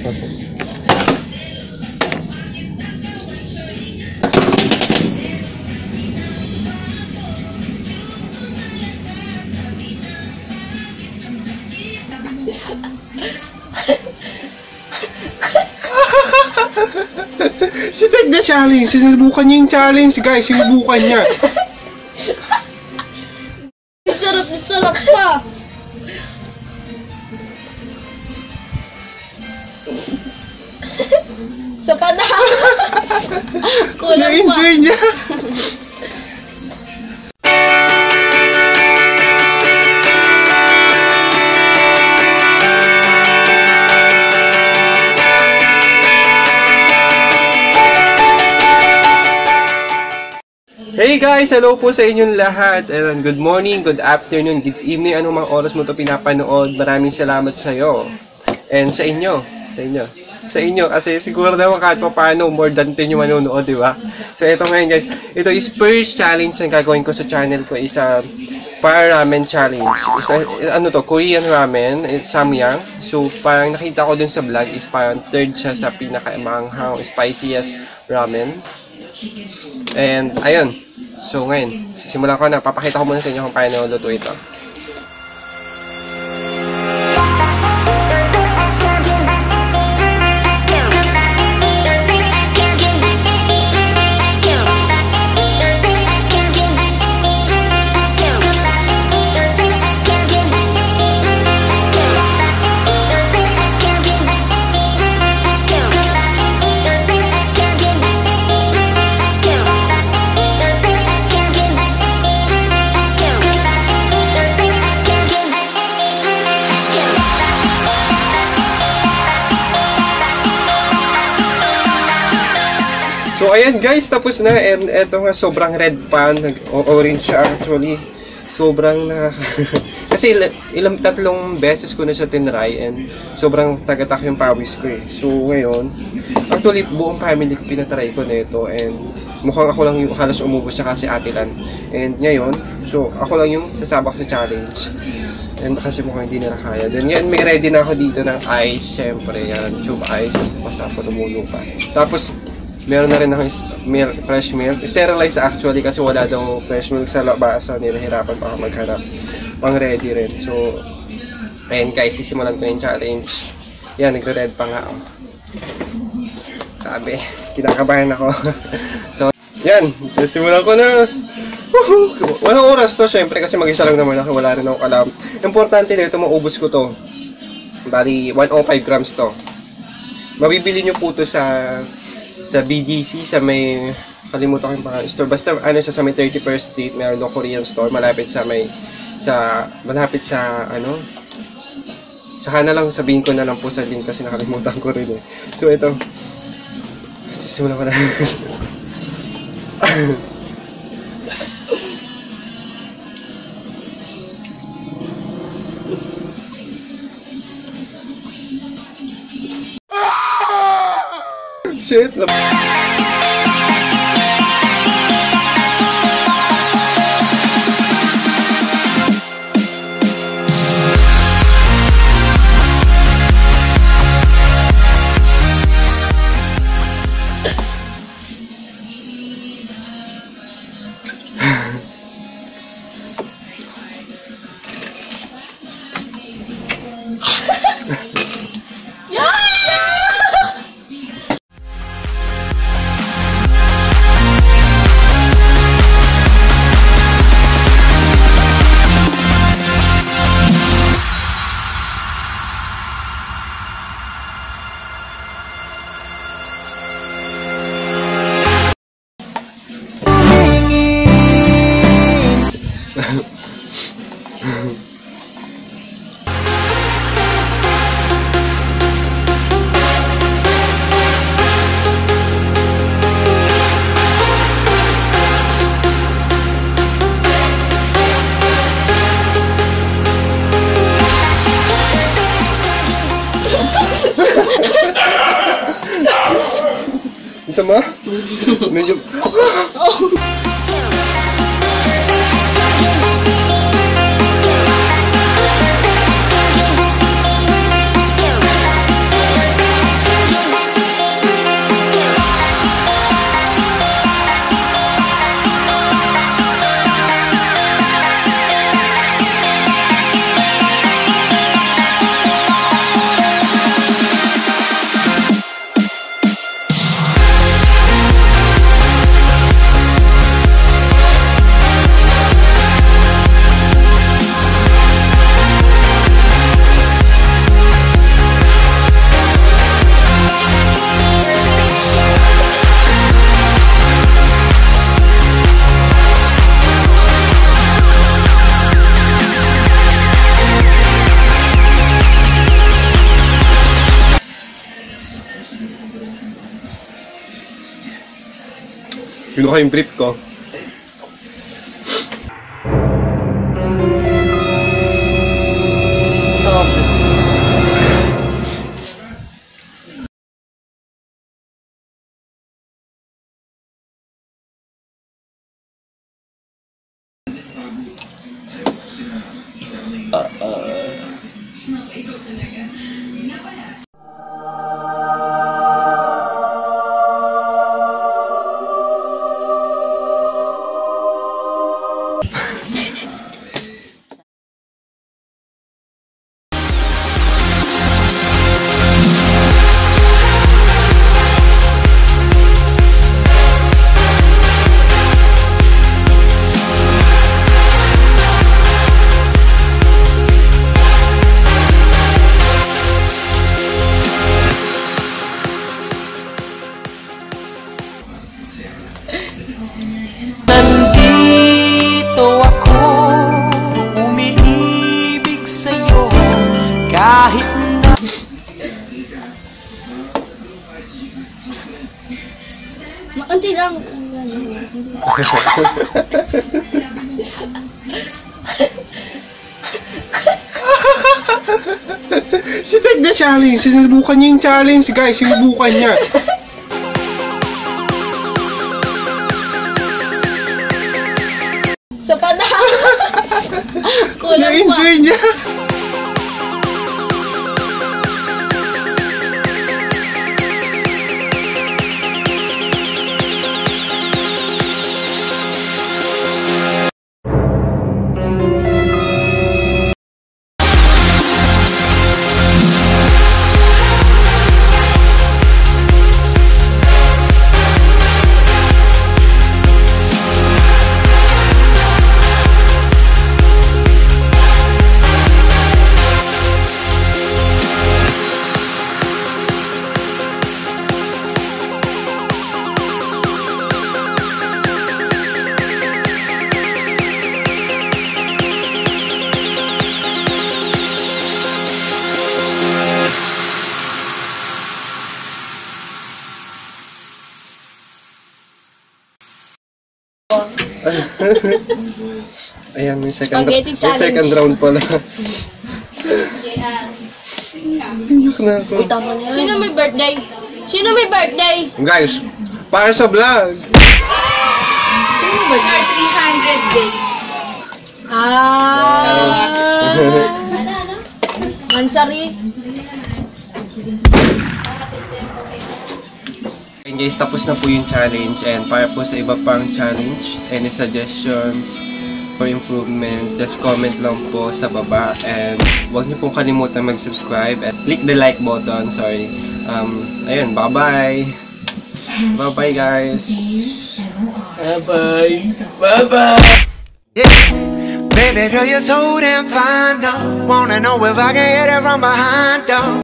Si take the challenge. Sinubukan niya yung challenge, guys. Sinubukan niya. Sarap pa. Sa panahon. Kulang pa. Na-enjoy niya. Hey guys! Hello po sa inyong lahat. And good morning, good afternoon, good evening. Anong mga oras mo ito pinapanood. Maraming salamat sa iyo. And sa inyo. Kasi siguro naman kahit pa paano, more than 10 yung manonood, di ba? So ito ngayon guys. Ito is first challenge na gagawin ko sa channel ko. Is a para ramen challenge. Korean ramen. It's samyang. So parang nakita ko dun sa vlog is parang third siya sa pinaka-manghang, spiciest ramen. And ayun. So ngayon, simulan ko na. Papakita ko muna sa inyo kung paano luto ito. So ayan guys, tapos na. And eto nga, sobrang red pan, orange siya actually. Sobrang na kasi tatlong beses ko na siya tinry and sobrang tagatak yung pawis ko eh. So ngayon, actually buong family ko pinatry ko na ito and mukhang ako lang yung halos umubos siya kasi atilan. And ngayon, so ako lang yung sasabak sa challenge. And kasi mukhang hindi na kaya. Then yan, may ready na ako dito ng ice, syempre yan, tube ice, basta ako tumulo pa. Tapos meron na rin akong fresh milk. Sterilized actually kasi wala daw fresh milk sa labasan. Nilahirapan pa ako maghanap. Pang ready rin. So, ayun guys, sisimulan ko yung challenge. Yan, nagre-red pa nga ako. Sabi, kinakabahan ako. So, yan, sisimulan ko na. Woohoo! Walang oras to, syempre, kasi mag-isa lang naman ako. Wala rin akong alam. Importante na ito, maubos ko to. Bali, 105 grams to. Mabibili nyo po to sa BGC, sa may, kalimutan ko yung pangalan store, basta ano siya, sa may 31st Street, meron doon Korean store, malapit sa ano, saka na lang, sabihin ko na lang po sa link kasi nakalimutan ko rin eh. So ito, simulan ko na. Shit. Isa ba? Medyo... Kinuha yung brief ko. Nandito ako, umiibig sa'yo, kahit na Makunti lang. Si take the challenge. Sinubukan niya yung challenge, guys. Sinubukan niya. Sa pana. Kulang pa. Na-enjoy niya. Ayan, may second round pala. Ayok na ako. Sino may birthday? Sino may birthday? Guys, para sa vlog. Sino may birthday? 300 days. Mansari. And guys, tapos na po yung challenge, and para po sa iba pang challenge, any suggestions for improvements, just comment lang po sa baba, and huwag niyo pong kalimutan mag-subscribe and click the like button. Sorry. Ayun, bye-bye. Bye-bye, guys. Bye-bye. Bye-bye. Yeah. Baby girl, you're so damn fine, no. Wanna know if I can hit it from behind, though.